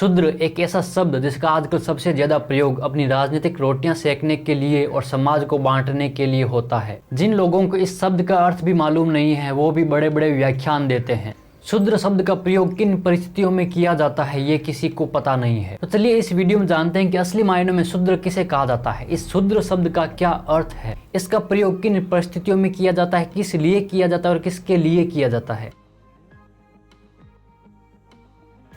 शूद्र एक ऐसा शब्द जिसका आजकल सबसे ज्यादा प्रयोग अपनी राजनीतिक रोटियां सेकने के लिए और समाज को बांटने के लिए होता है। जिन लोगों को इस शब्द का अर्थ भी मालूम नहीं है वो भी बड़े बड़े व्याख्यान देते हैं। शूद्र शब्द का प्रयोग किन परिस्थितियों में किया जाता है ये किसी को पता नहीं है। तो चलिए इस वीडियो में जानते हैं कि असली मायनों में शूद्र किसे कहा जाता है, इस शूद्र शब्द का क्या अर्थ है, इसका प्रयोग किन परिस्थितियों में किया जाता है, किस लिए किया जाता है और किसके लिए किया जाता है।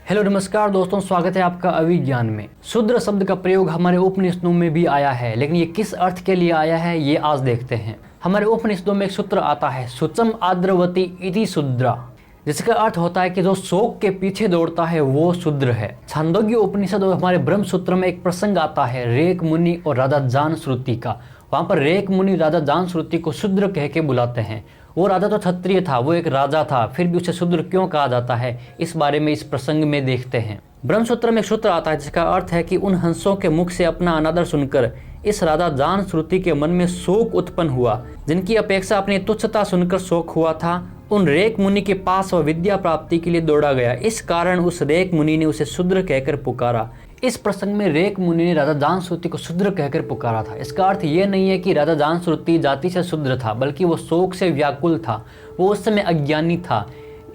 हेलो नमस्कार दोस्तों, स्वागत है आपका अभिज्ञान में। शूद्र शब्द का प्रयोग हमारे उपनिषदों में भी आया है, लेकिन ये किस अर्थ के लिए आया है ये आज देखते हैं। हमारे उपनिषदों में एक सूत्र आता है, शुचम आद्रवती इति शूद्रा, जिसका अर्थ होता है कि जो शोक के पीछे दौड़ता है वो शूद्र है। छांदोग्य उपनिषद और हमारे ब्रह्म सूत्र में एक प्रसंग आता है रेक मुनि और राजा जानश्रुति का। वहां पर रेक मुनि राजा जानश्रुति को शूद्र कह के बुलाते हैं। वो राजा तो क्षत्रिय था, वो एक राजा था, फिर भी उसे शूद्र क्यों कहा जाता है इस बारे में इस प्रसंग में देखते हैं। ब्रह्मसूत्र में एक सूत्र आता है जिसका अर्थ है कि उन हंसों के मुख से अपना अनादर सुनकर इस राजा जानश्रुति के मन में शोक उत्पन्न हुआ। जिनकी अपेक्षा अपनी तुच्छता सुनकर शोक हुआ था, उन रेक मुनि के पास वह विद्या प्राप्ति के लिए दौड़ा गया। इस कारण उस रेक मुनि ने उसे शूद्र कहकर पुकारा। इस प्रसंग में रेक मुनि ने राजा जानश्रुति को शूद्र कहकर पुकारा था। इसका अर्थ ये नहीं है कि राजा जानश्रुति जाति से शूद्र था, बल्कि वो शोक से व्याकुल था। वो उस समय अज्ञानी था,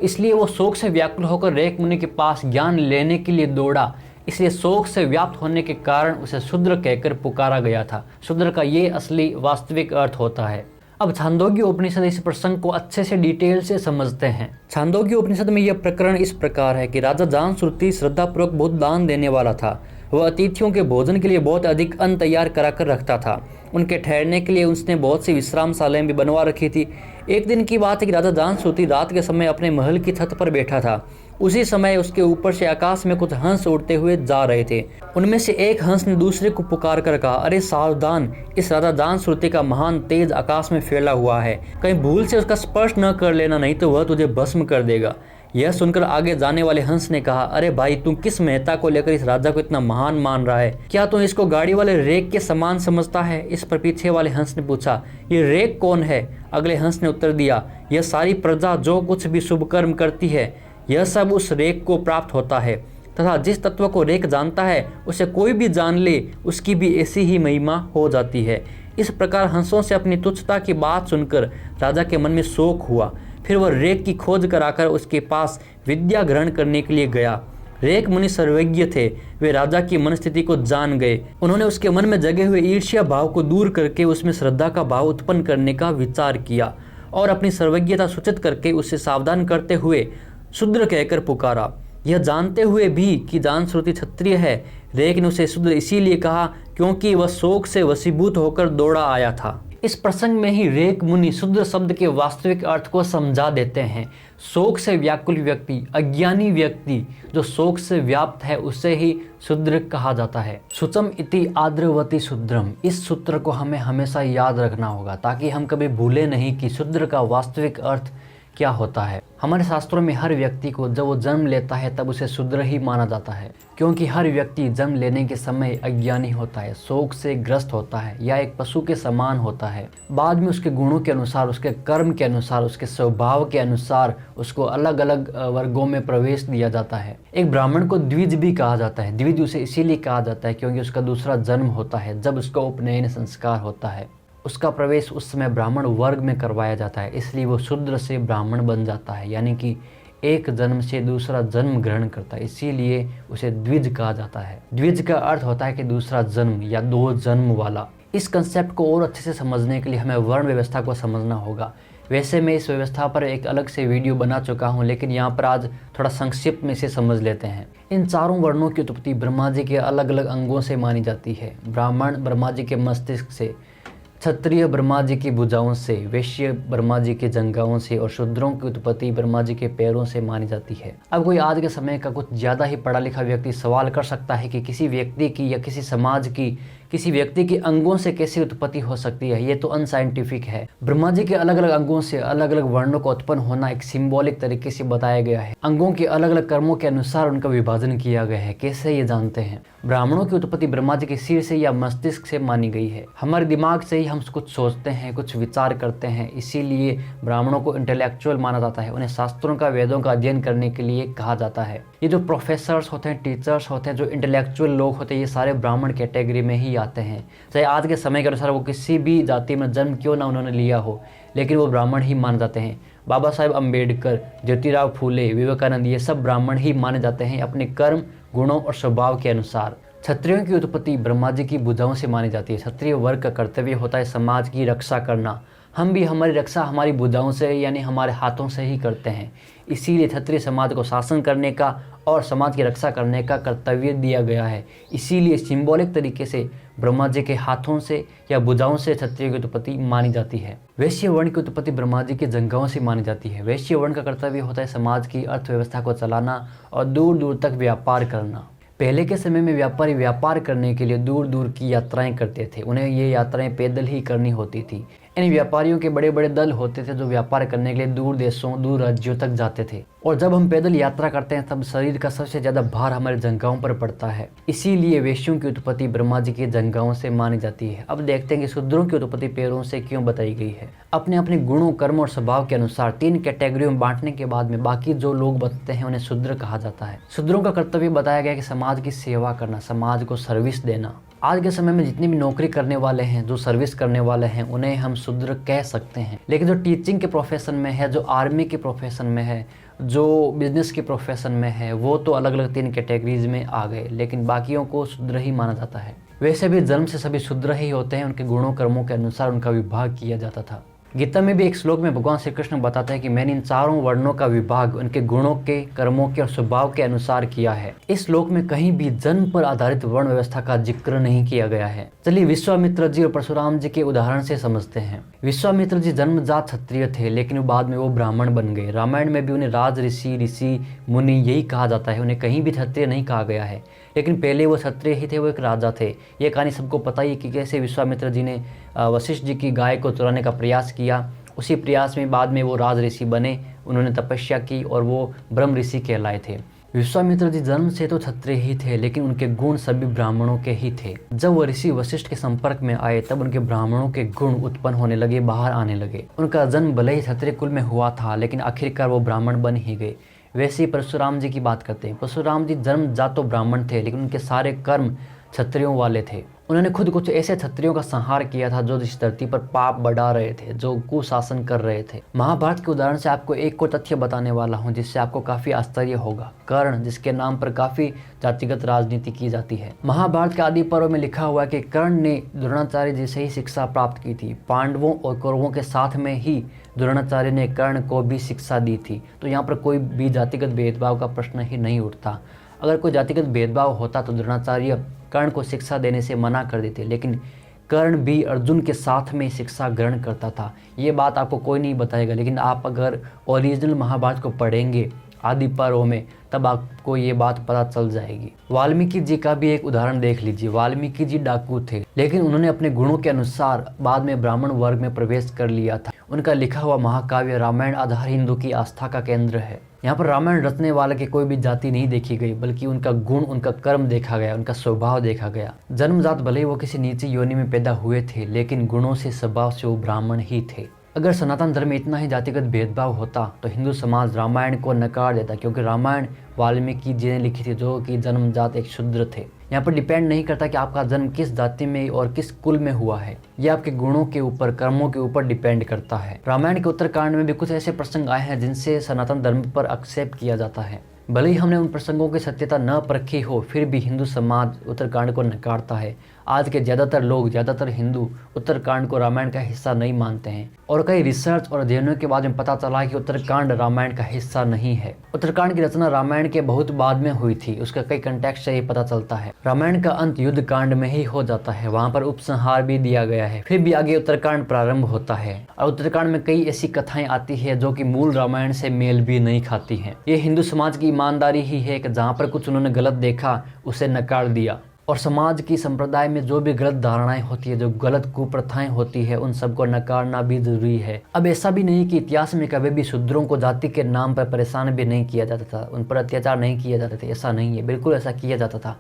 इसलिए वो शोक से व्याकुल होकर रेक मुनि के पास ज्ञान लेने के लिए दौड़ा। इसलिए शोक से व्याप्त होने के कारण उसे शूद्र कहकर पुकारा गया था। शूद्र का ये असली वास्तविक अर्थ होता है। अब छांदोग्य उपनिषद इस प्रसंग को अच्छे से डिटेल से समझते हैं। छांदोग्य उपनिषद में यह प्रकरण इस प्रकार है कि राजा जानश्रुति श्रद्धापूर्वक बहुत दान देने वाला था। वह अतिथियों के भोजन के लिए बहुत अधिक अन्न तैयार कराकर रखता था। उनके ठहरने के लिए उसने बहुत सी विश्रामशालाएं भी बनवा रखी थी। एक दिन की बात है कि राजा जानश्रुति रात के समय अपने महल की छत पर बैठा था। उसी समय उसके ऊपर से आकाश में कुछ हंस उड़ते हुए जा रहे थे। उनमें से एक हंस ने दूसरे को पुकार कर कहा, अरे सावधान, इस राजा जानश्रुति का महान तेज आकाश में फैला हुआ है, कहीं भूल से उसका स्पर्श न कर लेना, नहीं तो वह तुझे भस्म कर देगा। यह सुनकर आगे जाने वाले हंस ने कहा, अरे भाई, तू किस महत्ता को लेकर इस राजा को इतना महान मान रहा है? क्या तू इसको गाड़ी वाले रेक के समान समझता है? इस पर पीछे वाले हंस ने पूछा, ये रेक कौन है? अगले हंस ने उत्तर दिया, यह सारी प्रजा जो कुछ भी शुभ कर्म करती है यह सब उस रेक को प्राप्त होता है, तथा जिस तत्व को रेक जानता है उसे कोई भी जान ले उसकी भी ऐसी ही महिमा हो जाती है। इस प्रकार हंसों से अपनी तुच्छता की बात सुनकर राजा के मन में शोक हुआ। फिर वह रेक की खोज कराकर उसके पास विद्या ग्रहण करने के लिए गया। रेक मुनि सर्वज्ञ थे, वे राजा की मनस्थिति को जान गए। उन्होंने उसके मन में जगे हुए ईर्ष्या भाव को दूर करके उसमें श्रद्धा का भाव उत्पन्न करने का विचार किया और अपनी सर्वज्ञता सूचित करके उसे सावधान करते हुए शूद्र कहकर पुकारा। यह जानते हुए भी कि जानश्रुति क्षत्रिय है, रेक ने उसे शूद्र इसीलिए कहा क्योंकि वह शोक से वशीभूत होकर दौड़ा आया था। इस प्रसंग में ही रेक मुनि शूद्र शब्द के वास्तविक अर्थ को समझा देते हैं। शोक से व्याकुल व्यक्ति, अज्ञानी व्यक्ति जो शोक से व्याप्त है, उसे ही शूद्र कहा जाता है। शुचम इति आद्रवती शूद्रम, इस सूत्र को हमें हमेशा याद रखना होगा ताकि हम कभी भूले नहीं कि शूद्र का वास्तविक अर्थ क्या होता है। हमारे शास्त्रों में हर व्यक्ति को जब वो जन्म लेता है तब उसे शूद्र ही माना जाता है, क्योंकि हर व्यक्ति जन्म लेने के समय अज्ञानी होता है, शोक से ग्रस्त होता है या एक पशु के समान होता है। बाद में उसके गुणों के अनुसार, उसके कर्म के अनुसार, उसके स्वभाव के अनुसार उसको अलग अलग वर्गों में प्रवेश दिया जाता है। एक ब्राह्मण को द्विज भी कहा जाता है। द्विज उसे इसीलिए कहा जाता है क्योंकि उसका दूसरा जन्म होता है। जब उसका उपनयन संस्कार होता है, उसका प्रवेश उस समय ब्राह्मण वर्ग में करवाया जाता है, इसलिए वो शूद्र से ब्राह्मण बन जाता है, यानी कि एक जन्म से दूसरा जन्म ग्रहण करता है, इसीलिए उसे द्विज कहा जाता है। द्विज का अर्थ होता है कि दूसरा जन्म या दो जन्म वाला। इस कंसेप्ट को और अच्छे से समझने के लिए हमें वर्ण व्यवस्था को समझना होगा। वैसे मैं इस व्यवस्था पर एक अलग से वीडियो बना चुका हूँ, लेकिन यहाँ पर आज थोड़ा संक्षिप्त में इसे समझ लेते हैं। इन चारों वर्णों की उत्पत्ति ब्रह्मा जी के अलग अलग अंगों से मानी जाती है। ब्राह्मण ब्रह्मा जी के मस्तिष्क से, क्षत्रिय ब्रह्मा जी की भुजाओं से, वैश्य ब्रह्मा जी के जंघाओं से और शूद्रों की उत्पत्ति ब्रह्मा जी के पैरों से मानी जाती है। अब कोई आज के समय का कुछ ज़्यादा ही पढ़ा लिखा व्यक्ति सवाल कर सकता है कि किसी व्यक्ति की या किसी समाज की, किसी व्यक्ति के अंगों से कैसे उत्पत्ति हो सकती है? ये तो अनसाइंटिफिक है। ब्रह्मा जी के अलग अलग अंगों से अलग अलग वर्णों का उत्पन्न होना एक सिंबॉलिक तरीके से बताया गया है। अंगों के अलग अलग कर्मों के अनुसार उनका विभाजन किया गया है। कैसे ये जानते हैं? ब्राह्मणों की उत्पत्ति ब्रह्मा जी के सिर से या मस्तिष्क से मानी गई है। हमारे दिमाग से ही हम कुछ सोचते हैं, कुछ विचार करते हैं, इसीलिए ब्राह्मणों को इंटेलेक्चुअल माना जाता है। उन्हें शास्त्रों का, वेदों का अध्ययन करने के लिए कहा जाता है। ये जो प्रोफेसर्स होते हैं, टीचर्स होते हैं, जो इंटेलेक्चुअल लोग होते हैं, ये सारे ब्राह्मण कैटेगरी में ही आते हैं। चाहे आज के समय के अनुसार वो किसी भी जाति में जन्म क्यों ना उन्होंने लिया हो, लेकिन वो ब्राह्मण ही माने जाते हैं। बाबा साहेब अम्बेडकर, ज्योतिराव फूले, विवेकानंद, ये सब ब्राह्मण ही माने जाते हैं अपने कर्म, गुणों और स्वभाव के अनुसार। क्षत्रियों की उत्पत्ति ब्रह्मा जी की भुजाओं से मानी जाती है। क्षत्रिय वर्ग का कर्तव्य होता है समाज की रक्षा करना। हम भी हमारी रक्षा हमारी भुजाओं से यानी हमारे हाथों से ही करते हैं। इसीलिए क्षत्रिय समाज को शासन करने का और समाज की रक्षा करने का कर्तव्य दिया गया है। इसीलिए सिंबॉलिक तरीके से ब्रह्मा जी के हाथों से या भुजाओं से क्षत्रिय की उत्पत्ति मानी जाती है। वैश्य वर्ण की उत्पत्ति ब्रह्मा जी के जंघाओं से मानी जाती है। वैश्य वर्ण का कर्तव्य होता है समाज की अर्थव्यवस्था को चलाना और दूर दूर तक व्यापार करना। पहले के समय में व्यापारी व्यापार करने के लिए दूर दूर की यात्राएं करते थे। उन्हें ये यात्राएं पैदल ही करनी होती थी। इन व्यापारियों के बड़े बड़े दल होते थे जो व्यापार करने के लिए दूर देशों, दूर राज्यों तक जाते थे। और जब हम पैदल यात्रा करते हैं तब शरीर का सबसे ज़्यादा भार हमारे जंघाओं पर पड़ता है। इसीलिए वेश्यों की उत्पत्ति ब्रह्मा जी के जंघाओं से मानी जाती है। अब देखते हैं कि शूद्रों की उत्पत्ति पैरों से क्यों बताई गई है। अपने अपने गुणों, कर्म और स्वभाव के अनुसार 3 कैटेगरियों में बांटने के बाद में बाकी जो लोग बनते हैं उन्हें शूद्र कहा जाता है। शूद्रों का कर्तव्य बताया गया कि समाज की सेवा करना, समाज को सर्विस देना। आज के समय में जितने भी नौकरी करने वाले हैं, जो सर्विस करने वाले हैं, उन्हें हम शूद्र कह सकते हैं। लेकिन जो टीचिंग के प्रोफेशन में है, जो आर्मी के प्रोफेशन में है, जो बिजनेस के प्रोफेशन में है, वो तो अलग अलग 3 कैटेगरीज में आ गए, लेकिन बाकियों को शूद्र ही माना जाता है। वैसे भी जन्म से सभी शूद्र ही होते हैं। उनके गुणों, कर्मों के अनुसार उनका विभाग किया जाता था। गीता में भी एक श्लोक में भगवान श्री कृष्ण बताते हैं कि मैंने इन चारों वर्णों का विभाग उनके गुणों के, कर्मों के और स्वभाव के अनुसार किया है। इस श्लोक में कहीं भी जन्म पर आधारित वर्ण व्यवस्था का जिक्र नहीं किया गया है। चलिए विश्वामित्र जी और परशुराम जी के उदाहरण से समझते हैं। विश्वामित्र जी जन्मजात क्षत्रिय थे, लेकिन बाद में वो ब्राह्मण बन गए। रामायण में भी उन्हें राज ऋषि मुनि यही कहा जाता है। उन्हें कहीं भी क्षत्रिय नहीं कहा गया है, लेकिन पहले वो क्षत्रिय ही थे, वो एक राजा थे। ये कहानी सबको पता ही कि कैसे विश्वामित्र जी ने वशिष्ठ जी की गाय को चुराने का प्रयास किया। उसी प्रयास में बाद में वो राज ऋषि बने। उन्होंने तपस्या की और वो ब्रह्म ऋषि कहलाए थे। विश्वामित्र जी जन्म से तो क्षत्रिय ही थे, लेकिन उनके गुण सभी ब्राह्मणों के ही थे। जब वो ऋषि वशिष्ठ के संपर्क में आए तब उनके ब्राह्मणों के गुण उत्पन्न होने लगे, बाहर आने लगे। उनका जन्म भले ही क्षत्रिय कुल में हुआ था, लेकिन आखिरकार वो ब्राह्मण बन ही गए। वैसे ही परशुराम जी की बात करते हैं। परशुराम जी जन्मजात तो ब्राह्मण थे, लेकिन उनके सारे कर्म क्षत्रियों वाले थे। उन्होंने खुद कुछ ऐसे क्षत्रियों का संहार किया था जो इस धरती पर पाप बढ़ा रहे थे, जो कुशासन कर रहे थे। महाभारत के उदाहरण से आपको एक को तथ्य बताने वाला हूँ जिससे आपको काफी आश्चर्य होगा। कर्ण, जिसके नाम पर काफी जातिगत राजनीति की जाती है। महाभारत के आदि पर्व में लिखा हुआ है कि कर्ण ने द्रोणाचार्य जी से ही शिक्षा प्राप्त की थी। पांडवों और कौरवों के साथ में ही द्रोणाचार्य ने कर्ण को भी शिक्षा दी थी। तो यहाँ पर कोई भी जातिगत भेदभाव का प्रश्न ही नहीं उठता। अगर कोई जातिगत भेदभाव होता तो द्रोणाचार्य कर्ण को शिक्षा देने से मना कर देते, लेकिन कर्ण भी अर्जुन के साथ में शिक्षा ग्रहण करता था। ये बात आपको कोई नहीं बताएगा, लेकिन आप अगर ओरिजिनल महाभारत को पढ़ेंगे आदि पर्व में तब आपको ये बात पता चल जाएगी। वाल्मीकि जी का भी एक उदाहरण देख लीजिए। वाल्मीकि जी डाकू थे, लेकिन उन्होंने अपने गुणों के अनुसार बाद में ब्राह्मण वर्ग में प्रवेश कर लिया था। उनका लिखा हुआ महाकाव्य रामायण आधार हिंदू की आस्था का केंद्र है। यहाँ पर रामायण रचने वाले की कोई भी जाति नहीं देखी गई, बल्कि उनका गुण, उनका कर्म देखा गया, उनका स्वभाव देखा गया। जन्मजात भले ही वो किसी नीची योनि में पैदा हुए थे, लेकिन गुणों से, स्वभाव से वो ब्राह्मण ही थे। अगर सनातन धर्म में इतना ही जातिगत भेदभाव होता तो हिंदू समाज रामायण को नकार देता, क्योंकि रामायण वाल्मीकि जी ने लिखी थी, जो कि जन्मजात एक शूद्र थे। यहाँ पर डिपेंड नहीं करता कि आपका जन्म किस जाति में और किस कुल में हुआ है, यह आपके गुणों के ऊपर, कर्मों के ऊपर डिपेंड करता है। रामायण के उत्तरकांड में भी कुछ ऐसे प्रसंग आए हैं जिनसे सनातन धर्म पर एक्सेप्ट किया जाता है। भले ही हमने उन प्रसंगों की सत्यता न परखी हो, फिर भी हिंदू समाज उत्तरकांड को नकारता है। आज के ज़्यादातर लोग, ज़्यादातर हिंदू उत्तरकांड को रामायण का हिस्सा नहीं मानते हैं, और कई रिसर्च और अध्ययनों के बाद में पता चला कि उत्तरकांड रामायण का हिस्सा नहीं है। उत्तरकांड की रचना रामायण के बहुत बाद में हुई थी। उसका कई कंटेक्स्ट से ही पता चलता है। रामायण का अंत युद्ध कांड में ही हो जाता है, वहाँ पर उपसंहार भी दिया गया है। फिर भी आगे उत्तरकांड प्रारंभ होता है, और उत्तरकांड में कई ऐसी कथाएं आती है जो कि मूल रामायण से मेल भी नहीं खाती हैं। ये हिंदू समाज की ईमानदारी ही है कि जहाँ पर कुछ उन्होंने गलत देखा उसे नकार दिया, और समाज की संप्रदाय में जो भी गलत धारणाएं होती है, जो गलत कुप्रथाएं होती है, उन सबको नकारना भी जरूरी है। अब ऐसा भी नहीं कि इतिहास में कभी भी शूद्रों को जाति के नाम पर परेशान भी नहीं किया जाता था, उन पर अत्याचार नहीं किए जाते थे, ऐसा नहीं है, बिल्कुल ऐसा किया जाता था।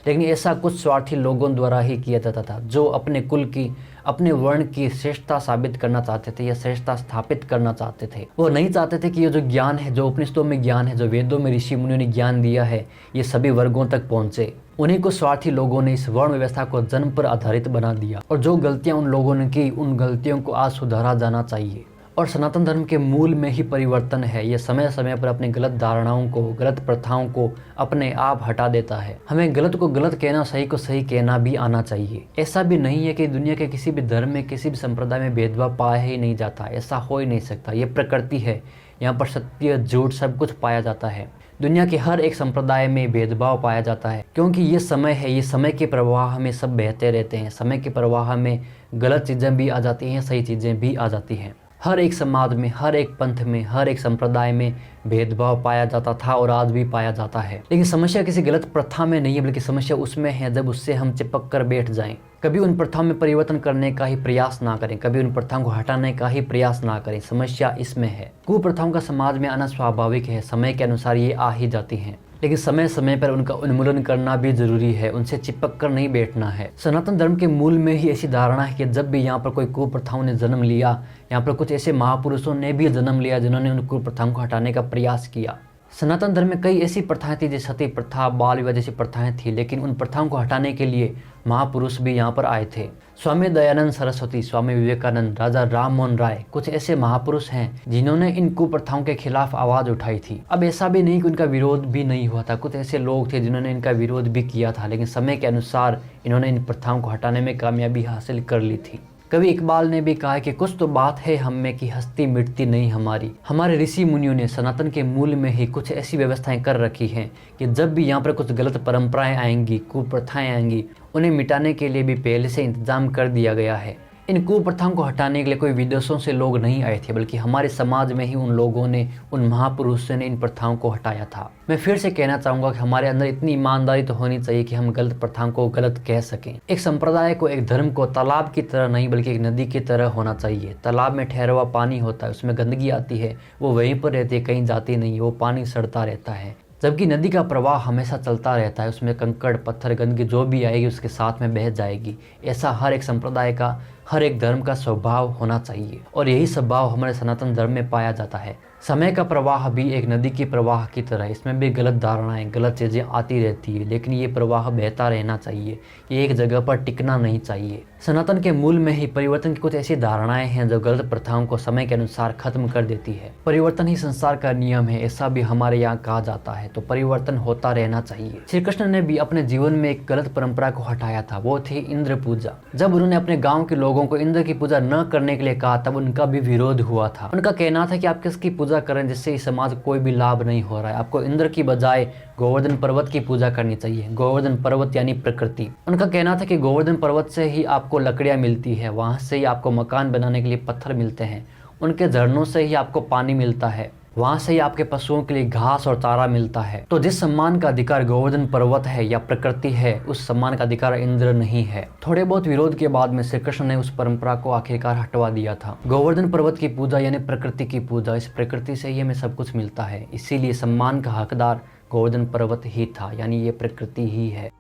लेकिन ऐसा कुछ स्वार्थी लोगों द्वारा ही किया जाता था, जो अपने कुल की, अपने वर्ण की श्रेष्ठता साबित करना चाहते थे या श्रेष्ठता स्थापित करना चाहते थे। वो नहीं चाहते थे कि ये जो ज्ञान है, जो उपनिषदों में ज्ञान है, जो वेदों में ऋषि मुनियों ने ज्ञान दिया है, ये सभी वर्गों तक पहुंचे। उन्हीं को स्वार्थी लोगों ने इस वर्ण व्यवस्था को जन्म पर आधारित बना दिया, और जो गलतियां उन लोगों ने की, उन गलतियों को आज सुधारा जाना चाहिए। और सनातन धर्म के मूल में ही परिवर्तन है। ये समय समय पर अपनी गलत धारणाओं को, गलत प्रथाओं को अपने आप हटा देता है। हमें गलत को गलत कहना, सही को सही कहना भी आना चाहिए। ऐसा भी नहीं है कि दुनिया के किसी भी धर्म में, किसी भी संप्रदाय में भेदभाव पाया ही नहीं जाता, ऐसा हो ही नहीं सकता। ये प्रकृति है, यहाँ पर सत्य झूठ सब कुछ पाया जाता है। दुनिया के हर एक संप्रदाय में भेदभाव पाया जाता है, क्योंकि ये समय है, ये समय के प्रवाह में सब बहते रहते हैं। समय के प्रवाह में गलत चीज़ें भी आ जाती हैं, सही चीज़ें भी आ जाती हैं। हर एक समाज में, हर एक पंथ में, हर एक संप्रदाय में भेदभाव पाया जाता था और आज भी पाया जाता है। लेकिन समस्या किसी गलत प्रथा में नहीं है, बल्कि समस्या उसमें है जब उससे हम चिपक कर बैठ जाएं। कभी उन प्रथाओं में परिवर्तन करने का ही प्रयास ना करें, कभी उन प्रथाओं को हटाने का ही प्रयास ना करें। समस्या इसमें है। कुप्रथाओं का समाज में आना स्वाभाविक है, समय के अनुसार ये आ ही जाती हैं, लेकिन समय समय पर उनका उन्मूलन करना भी जरूरी है, उनसे चिपक कर नहीं बैठना है। सनातन धर्म के मूल में ही ऐसी धारणा है कि जब भी यहाँ पर कोई कुप्रथाओं ने जन्म लिया, यहाँ पर कुछ ऐसे महापुरुषों ने भी जन्म लिया जिन्होंने उन कुप्रथाओं को हटाने का प्रयास किया। सनातन धर्म में कई ऐसी प्रथाएं थी, जैसे सती प्रथा, बाल विवाह जैसी प्रथाएं थी, लेकिन उन प्रथाओं को हटाने के लिए महापुरुष भी यहाँ पर आए थे। स्वामी दयानंद सरस्वती, स्वामी विवेकानंद, राजा राम मोहन राय, कुछ ऐसे महापुरुष हैं जिन्होंने इन कुप्रथाओं के खिलाफ आवाज उठाई थी। अब ऐसा भी नहीं कि उनका विरोध भी नहीं हुआ था, कुछ ऐसे लोग थे जिन्होंने इनका विरोध भी किया था, लेकिन समय के अनुसार इन्होंने इन प्रथाओं को हटाने में कामयाबी हासिल कर ली थी। कवि इकबाल ने भी कहा कि कुछ तो बात है हम में कि हस्ती मिटती नहीं हमारी। हमारे ऋषि मुनियों ने सनातन के मूल में ही कुछ ऐसी व्यवस्थाएं कर रखी हैं कि जब भी यहाँ पर कुछ गलत परंपराएं आएंगी, कुप्रथाएं आएंगी, उन्हें मिटाने के लिए भी पहले से इंतजाम कर दिया गया है। इन कुप्रथाओं को हटाने के लिए कोई विदेशों से लोग नहीं आए थे, बल्कि हमारे समाज में ही उन लोगों ने, उन महापुरुषों ने इन प्रथाओं को हटाया था। मैं फिर से कहना चाहूँगा कि हमारे अंदर इतनी ईमानदारी तो होनी चाहिए कि हम गलत प्रथाओं को गलत कह सकें। एक संप्रदाय को, एक धर्म को तालाब की तरह नहीं बल्कि एक नदी की तरह होना चाहिए। तालाब में ठहरा हुआ पानी होता है, उसमें गंदगी आती है, वो वहीं पर रहती है, कहीं जाती नहीं है, वो पानी सड़ता रहता है। जबकि नदी का प्रवाह हमेशा चलता रहता है, उसमें कंकड़, पत्थर, गंदगी जो भी आएगी उसके साथ में बह जाएगी। ऐसा हर एक संप्रदाय का, हर एक धर्म का स्वभाव होना चाहिए, और यही स्वभाव हमारे सनातन धर्म में पाया जाता है। समय का प्रवाह भी एक नदी की प्रवाह की तरह है, इसमें भी गलत धारणाएं, गलत चीज़ें आती रहती है, लेकिन ये प्रवाह बहता रहना चाहिए, ये एक जगह पर टिकना नहीं चाहिए। सनातन के मूल में ही परिवर्तन की कुछ ऐसी धारणाएं हैं जो गलत प्रथाओं को समय के अनुसार खत्म कर देती है। परिवर्तन ही संसार का नियम है, ऐसा भी हमारे यहाँ कहा जाता है, तो परिवर्तन होता रहना चाहिए। श्री कृष्ण ने भी अपने जीवन में एक गलत परंपरा को हटाया था, वो थी इंद्र पूजा। जब उन्होंने अपने गाँव के लोगों को इंद्र की पूजा न करने के लिए कहा, तब उनका भी विरोध हुआ था। उनका कहना था कि आप किसकी पूजा करें जिससे इस समाज को कोई भी लाभ नहीं हो रहा है, आपको इंद्र की बजाय गोवर्धन पर्वत की पूजा करनी चाहिए। गोवर्धन पर्वत यानी प्रकृति। उनका कहना था कि गोवर्धन पर्वत से ही आपको लकड़ियां मिलती है, वहां से ही आपको मकान बनाने के लिए पत्थर मिलते हैं, उनके झरनों से ही आपको पानी मिलता है, वहां से ही आपके पशुओं के लिए घास और चारा मिलता है। तो जिस सम्मान का अधिकार गोवर्धन पर्वत है या प्रकृति है, उस सम्मान का अधिकार इंद्र नहीं है। थोड़े बहुत विरोध के बाद में श्री कृष्ण ने उस परंपरा को आखिरकार हटवा दिया था। गोवर्धन पर्वत की पूजा यानी प्रकृति की पूजा, इस प्रकृति से ही हमें सब कुछ मिलता है, इसीलिए सम्मान का हकदार गोवर्धन पर्वत ही था, यानी ये प्रकृति ही है।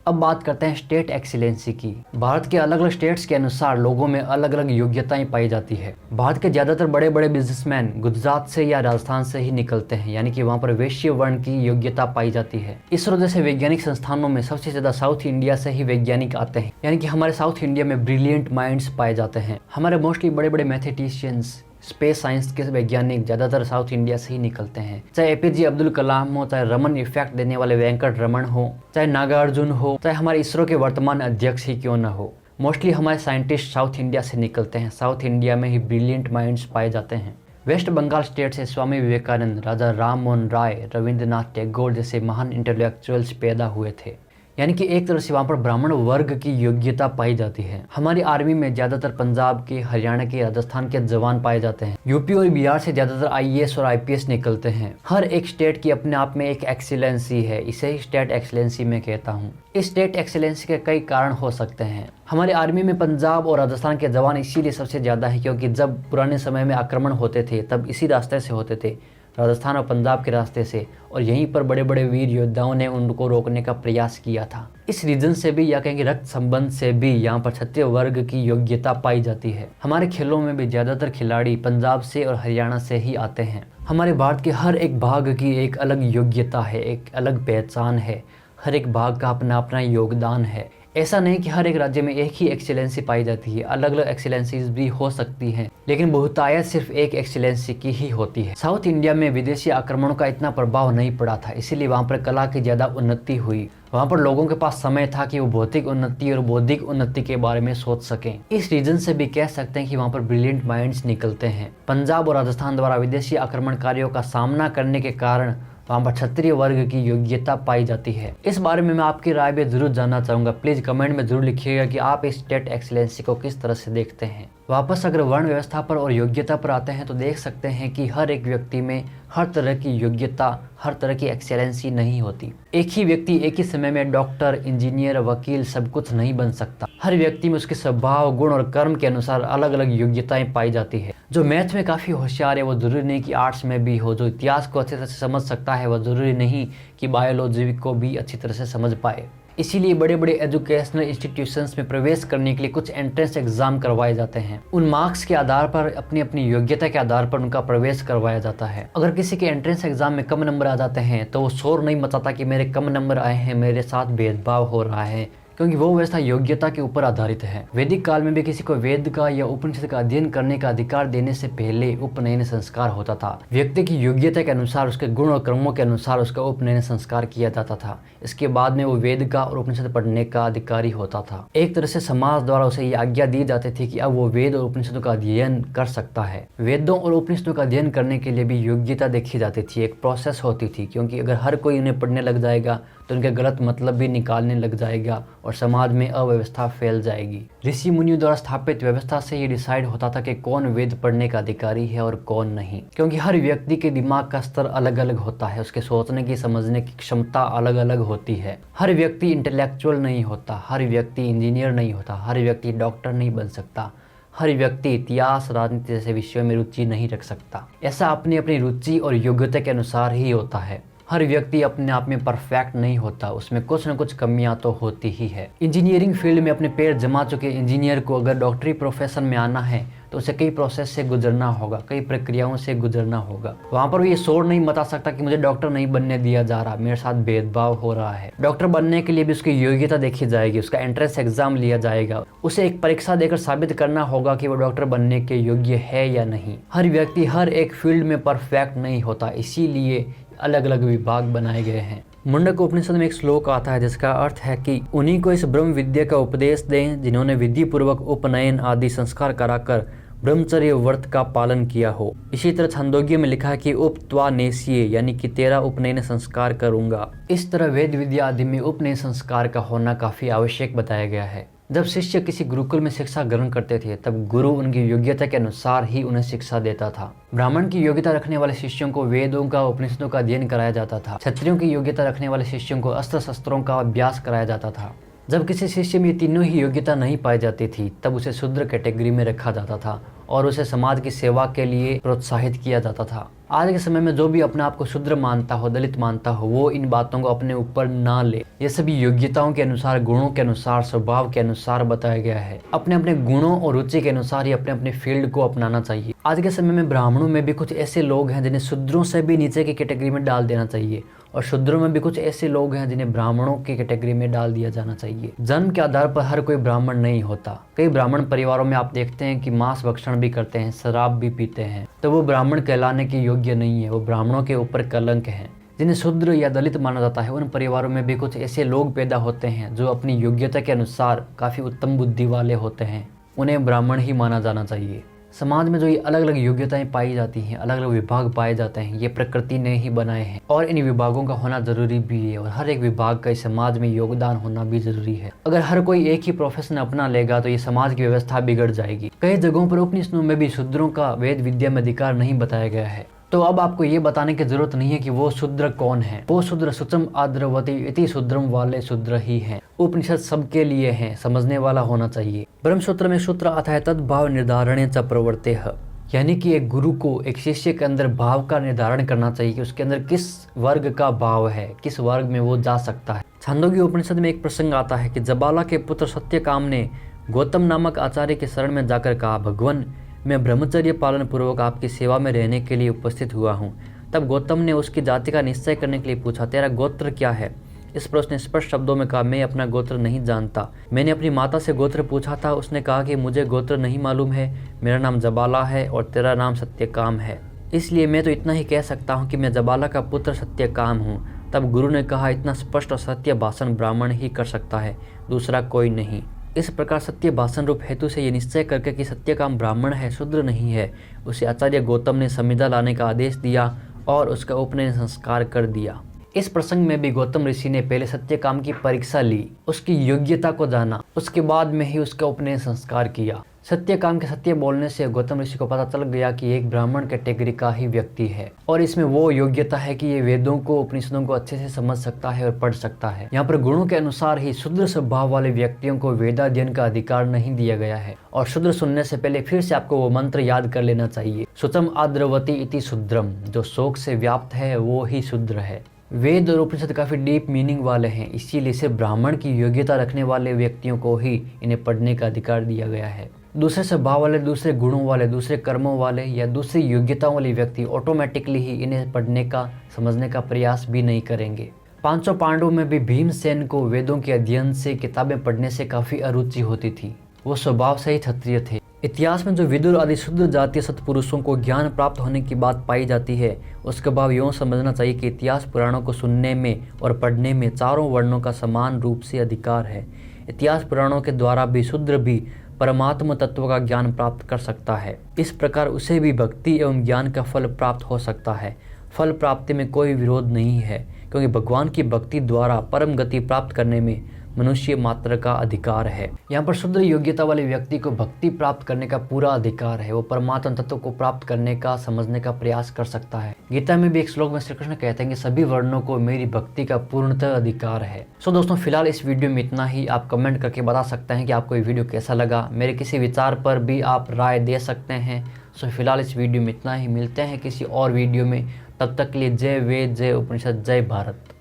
अब बात करते हैं स्टेट एक्सीलेंसी की। भारत के अलग अलग स्टेट्स के अनुसार लोगों में अलग अलग योग्यताएं पाई जाती है। भारत के ज्यादातर बड़े बड़े बिजनेसमैन गुजरात से या राजस्थान से ही निकलते हैं, यानी कि वहां पर वैश्य वर्ण की योग्यता पाई जाती है। इसरो जैसे वैज्ञानिक संस्थानों में सबसे ज्यादा साउथ इंडिया से ही वैज्ञानिक आते हैं, यानी कि हमारे साउथ इंडिया में ब्रिलियंट माइंड्स पाए जाते हैं। हमारे मोस्टली बड़े बड़े मैथमेटिशियंस, स्पेस साइंस के वैज्ञानिक ज्यादातर साउथ इंडिया से ही निकलते हैं। चाहे एपीजे अब्दुल कलाम हो, चाहे रमन इफेक्ट देने वाले वेंकट रमन हो, चाहे नागार्जुन हो, चाहे हमारे इसरो के वर्तमान अध्यक्ष ही क्यों न हो, मोस्टली हमारे साइंटिस्ट साउथ इंडिया से निकलते हैं। साउथ इंडिया में ही ब्रिलियंट माइंड्स पाए जाते हैं। वेस्ट बंगाल स्टेट से स्वामी विवेकानंद, राजा राम मोहन राय, रविंद्रनाथ टैगोर जैसे महान इंटेलेक्चुअल्स पैदा हुए थे, यानी कि एक तरह से वहाँ पर ब्राह्मण वर्ग की योग्यता पाई जाती है। हमारी आर्मी में ज्यादातर पंजाब के, हरियाणा के, राजस्थान के जवान पाए जाते हैं। यूपी और बिहार से ज्यादातर आईएएस और आईपीएस निकलते हैं। हर एक स्टेट की अपने आप में एक एक्सीलेंसी है, इसे ही स्टेट एक्सीलेंसी में कहता हूँ। इस स्टेट एक्सीलेंसी के कई कारण हो सकते हैं। हमारे आर्मी में पंजाब और राजस्थान के जवान इसीलिए सबसे ज्यादा है क्योंकि जब पुराने समय में आक्रमण होते थे तब इसी रास्ते से होते थे। राजस्थान और पंजाब के रास्ते से, और यहीं पर बड़े बड़े वीर योद्धाओं ने उनको रोकने का प्रयास किया था। इस रीजन से भी या कहेंगे रक्त संबंध से भी यहाँ पर क्षत्रिय वर्ग की योग्यता पाई जाती है। हमारे खेलों में भी ज़्यादातर खिलाड़ी पंजाब से और हरियाणा से ही आते हैं। हमारे भारत के हर एक भाग की एक अलग योग्यता है, एक अलग पहचान है, हर एक भाग का अपना अपना योगदान है। ऐसा नहीं कि हर एक राज्य में एक ही एक्सीलेंसी पाई जाती है, अलग अलग एक्सीलेंसीज भी हो सकती हैं, लेकिन बहुतायत सिर्फ एक एक्सीलेंसी की ही होती है। साउथ इंडिया में विदेशी आक्रमणों का इतना प्रभाव नहीं पड़ा था, इसीलिए वहाँ पर कला की ज़्यादा उन्नति हुई। वहाँ पर लोगों के पास समय था कि वो भौतिक उन्नति और बौद्धिक उन्नति के बारे में सोच सकें। इस रीजन से भी कह सकते हैं कि वहाँ पर ब्रिलियंट माइंड्स निकलते हैं। पंजाब और राजस्थान द्वारा विदेशी आक्रमणकारियों का सामना करने के कारण वहाँ पर क्षत्रिय वर्ग की योग्यता पाई जाती है। इस बारे में मैं आपकी राय भी जरूर जानना चाहूँगा। प्लीज़ कमेंट में जरूर लिखिएगा कि आप इस स्टेट एक्सीलेंसी को किस तरह से देखते हैं। वापस अगर वर्ण व्यवस्था पर और योग्यता पर आते हैं तो देख सकते हैं कि हर एक व्यक्ति में हर तरह की योग्यता, हर तरह की एक्सेलेंसी नहीं होती। एक ही व्यक्ति एक ही समय में डॉक्टर, इंजीनियर, वकील सब कुछ नहीं बन सकता। हर व्यक्ति में उसके स्वभाव, गुण और कर्म के अनुसार अलग अलग योग्यताएं पाई जाती है। जो मैथ में काफ़ी होशियार है वो ज़रूरी नहीं कि आर्ट्स में भी हो। जो इतिहास को अच्छी तरह से समझ सकता है वो ज़रूरी नहीं कि बायोलॉजी को भी अच्छी तरह से समझ पाए। इसीलिए बड़े बड़े एजुकेशनल इंस्टीट्यूशंस में प्रवेश करने के लिए कुछ एंट्रेंस एग्जाम करवाए जाते हैं। उन मार्क्स के आधार पर, अपनी अपनी योग्यता के आधार पर उनका प्रवेश करवाया जाता है। अगर किसी के एंट्रेंस एग्जाम में कम नंबर आ जाते हैं तो वो शोर नहीं मचाता कि मेरे कम नंबर आए हैं, मेरे साथ भेदभाव हो रहा है, क्योंकि वो व्यवस्था योग्यता के ऊपर आधारित है। वैदिक काल में भी किसी को वेद का या उपनिषद का अध्ययन करने का अधिकार देने से पहले उपनयन संस्कार होता था। व्यक्ति की योग्यता के अनुसार, उसके गुण और कर्मों के अनुसार उसका उपनयन संस्कार किया जाता था। इसके बाद में वो वेद का और उपनिषद पढ़ने का अधिकारी होता था। एक तरह से समाज द्वारा उसे ये आज्ञा दी जाती थी कि अब वो वेद और उपनिषदों का अध्ययन कर सकता है। वेदों और उपनिषदों का अध्ययन करने के लिए भी योग्यता देखी जाती थी, एक प्रोसेस होती थी, क्योंकि अगर हर कोई उन्हें पढ़ने लग जाएगा तो उनके गलत मतलब भी निकालने लग जाएगा और समाज में अव्यवस्था फैल जाएगी। ऋषि मुनियों द्वारा स्थापित व्यवस्था से ये डिसाइड होता था कि कौन वेद पढ़ने का अधिकारी है और कौन नहीं, क्योंकि हर व्यक्ति के दिमाग का स्तर अलग अलग होता है, उसके सोचने की, समझने की क्षमता अलग अलग होती है। हर व्यक्ति इंटेलेक्चुअल नहीं होता, हर व्यक्ति इंजीनियर नहीं होता, हर व्यक्ति डॉक्टर नहीं बन सकता, हर व्यक्ति इतिहास, राजनीति जैसे विषयों में रुचि नहीं रख सकता। ऐसा अपनी अपनी रुचि और योग्यता के अनुसार ही होता है। हर व्यक्ति अपने आप में परफेक्ट नहीं होता, उसमें कुछ न कुछ कमियां तो होती ही है। इंजीनियरिंग फील्ड में अपने पैर जमा चुके इंजीनियर को अगर डॉक्टरी प्रोफेशन में आना है तो उसे कई प्रोसेस से गुजरना होगा, कई प्रक्रियाओं से गुजरना होगा। वहाँ पर भी ये शोर नहीं मचा सकता कि मुझे डॉक्टर नहीं बनने दिया जा रहा, मेरे साथ भेदभाव हो रहा है। डॉक्टर बनने के लिए भी उसकी योग्यता देखी जाएगी, उसका एंट्रेंस एग्जाम लिया जाएगा, उसे एक परीक्षा देकर साबित करना होगा कि वो डॉक्टर बनने के योग्य है या नहीं। हर व्यक्ति हर एक फील्ड में परफेक्ट नहीं होता, इसीलिए अलग अलग विभाग बनाए गए हैं। मुंडक उपनिषद में एक श्लोक आता है जिसका अर्थ है कि उन्हीं को इस ब्रह्म विद्या का उपदेश दें जिन्होंने विधि पूर्वक उपनयन आदि संस्कार कराकर ब्रह्मचर्य व्रत का पालन किया हो। इसी तरह छंदोग्य में लिखा है कि उपत्वा नेष्ये, यानी कि तेरा उपनयन संस्कार करूंगा। इस तरह वेद विद्या आदि में उपनयन संस्कार का होना काफी आवश्यक बताया गया है। जब शिष्य किसी गुरुकुल में शिक्षा ग्रहण करते थे तब गुरु उनकी योग्यता के अनुसार ही उन्हें शिक्षा देता था। ब्राह्मण की योग्यता रखने वाले शिष्यों को वेदों का, उपनिषदों का अध्ययन कराया जाता था। क्षत्रियों की योग्यता रखने वाले शिष्यों को अस्त्र शस्त्रों का अभ्यास कराया जाता था। जब किसी शिष्य में ये तीनों ही योग्यता नहीं पाई जाती थी तब उसे शूद्र कैटेगरी में रखा जाता था और उसे समाज की सेवा के लिए प्रोत्साहित किया जाता था। आज के समय में जो भी अपने आप को शूद्र मानता हो, दलित मानता हो, वो इन बातों को अपने ऊपर ना ले। ये सभी योग्यताओं के अनुसार, गुणों के अनुसार, स्वभाव के अनुसार बताया गया है। अपने अपने गुणों और रुचि के अनुसार ही अपने अपने फील्ड को अपनाना चाहिए। आज के समय में ब्राह्मणों में भी कुछ ऐसे लोग हैं जिन्हें शूद्रों से भी नीचे की कैटेगरी में डाल देना चाहिए और शूद्रों में भी कुछ ऐसे लोग हैं जिन्हें ब्राह्मणों की कैटेगरी में डाल दिया जाना चाहिए। जन्म के आधार पर हर कोई ब्राह्मण नहीं होता। कई ब्राह्मण परिवारों में आप देखते हैं कि मांस भक्षण भी करते हैं, शराब भी पीते हैं, तो वो ब्राह्मण कहलाने के योग्य नहीं है, वो ब्राह्मणों के ऊपर कलंक है। जिन्हें शूद्र या दलित माना जाता है उन परिवारों में भी कुछ ऐसे लोग पैदा होते हैं जो अपनी योग्यता के अनुसार काफ़ी उत्तम बुद्धि वाले होते हैं, उन्हें ब्राह्मण ही माना जाना चाहिए। समाज में जो ये अलग अलग योग्यताएं पाई जाती हैं, अलग अलग विभाग पाए जाते हैं, ये प्रकृति ने ही बनाए हैं और इन विभागों का होना जरूरी भी है और हर एक विभाग का इस समाज में योगदान होना भी जरूरी है। अगर हर कोई एक ही प्रोफेशन अपना लेगा तो ये समाज की व्यवस्था बिगड़ जाएगी। कई जगहों पर उपनिषदों में भी शूद्रों का वेद विद्या में अधिकार नहीं बताया गया है, तो अब आपको ये बताने की जरूरत नहीं है कि वो शूद्र कौन है। वो शूद्र शुचम आद्रवती इति शूद्रम वाले शूद्र ही हैं। उपनिषद सबके लिए हैं, समझने वाला होना चाहिए। ब्रह्मसूत्र में सूत्र आता है तद्भाव निर्धारणे च प्रवर्तेह। यानी कि एक गुरु को एक शिष्य के अंदर भाव का निर्धारण करना चाहिए कि उसके अंदर किस वर्ग का भाव है, किस वर्ग में वो जा सकता है। छांदोग्य उपनिषद में एक प्रसंग आता है कि जबाला के पुत्र सत्यकाम ने गौतम नामक आचार्य के शरण में जाकर कहा, भगवान मैं ब्रह्मचर्य पालन पूर्वक आपकी सेवा में रहने के लिए उपस्थित हुआ हूँ। तब गौतम ने उसकी जाति का निश्चय करने के लिए पूछा, तेरा गोत्र क्या है? इस पर उसने स्पष्ट शब्दों में कहा, मैं अपना गोत्र नहीं जानता। मैंने अपनी माता से गोत्र पूछा था, उसने कहा कि मुझे गोत्र नहीं मालूम है, मेरा नाम जबाला है और तेरा नाम सत्यकाम है, इसलिए मैं तो इतना ही कह सकता हूँ कि मैं जबाला का पुत्र सत्यकाम हूँ। तब गुरु ने कहा, इतना स्पष्ट और सत्य भाषण ब्राह्मण ही कर सकता है, दूसरा कोई नहीं। इस प्रकार सत्य भाषण रूप हेतु से ये निश्चय करके कि सत्यकाम ब्राह्मण है, शूद्र नहीं है, उसे आचार्य गौतम ने संविदा लाने का आदेश दिया और उसका उपनयन संस्कार कर दिया। इस प्रसंग में भी गौतम ऋषि ने पहले सत्यकाम की परीक्षा ली, उसकी योग्यता को जाना, उसके बाद में ही उसका उपनयन संस्कार किया। सत्यकाम के सत्य बोलने से गौतम ऋषि को पता चल गया कि एक ब्राह्मण कैटेगरी का ही व्यक्ति है और इसमें वो योग्यता है कि ये वेदों को, उपनिषदों को अच्छे से समझ सकता है और पढ़ सकता है। यहाँ पर गुणों के अनुसार ही शूद्र स्वभाव वाले व्यक्तियों को वेदाध्ययन का अधिकार नहीं दिया गया है। और शूद्र सुनने से पहले फिर से आपको वो मंत्र याद कर लेना चाहिए, शुचम आद्रवती इति शूद्रम, जो शोक से व्याप्त है वो ही शूद्र है। वेद और उपनिषद काफ़ी डीप मीनिंग वाले हैं, इसीलिए सिर्फ ब्राह्मण की योग्यता रखने वाले व्यक्तियों को ही इन्हें पढ़ने का अधिकार दिया गया है। दूसरे स्वभाव वाले, दूसरे गुणों वाले, दूसरे कर्मों वाले या दूसरी योग्यताओं वाले व्यक्ति ऑटोमेटिकली ही इन्हें पढ़ने का, समझने का प्रयास भी नहीं करेंगे। 500 पांडवों में भी भीमसेन को वेदों के अध्ययन से, किताबें पढ़ने से काफ़ी अरुचि होती थी। वो स्वभाव से ही क्षत्रिय थे। इतिहास में जो विदुर आदि शुद्ध जातीय सत्पुरुषों को ज्ञान प्राप्त होने की बात पाई जाती है, उसका भाव यूँ समझना चाहिए कि इतिहास पुराणों को सुनने में और पढ़ने में चारों वर्णों का समान रूप से अधिकार है। इतिहास पुराणों के द्वारा भी शूद्र भी परमात्म तत्व का ज्ञान प्राप्त कर सकता है। इस प्रकार उसे भी भक्ति एवं ज्ञान का फल प्राप्त हो सकता है। फल प्राप्ति में कोई विरोध नहीं है, क्योंकि भगवान की भक्ति द्वारा परम गति प्राप्त करने में मनुष्य मात्र का अधिकार है। यहाँ पर शूद्र योग्यता वाले व्यक्ति को भक्ति प्राप्त करने का पूरा अधिकार है। वो परमात्मा तत्व को प्राप्त करने का, समझने का प्रयास कर सकता है। गीता में भी एक श्लोक में श्री कृष्ण कहते हैं कि सभी वर्णों को मेरी भक्ति का पूर्णतः अधिकार है। सो दोस्तों, फिलहाल इस वीडियो में इतना ही। आप कमेंट करके बता सकते हैं कि आपको ये वीडियो कैसा लगा। मेरे किसी विचार पर भी आप राय दे सकते हैं। सो फिलहाल इस वीडियो में इतना ही। मिलते हैं किसी और वीडियो में, तब तक के लिए जय वेद, जय उपनिषद, जय भारत।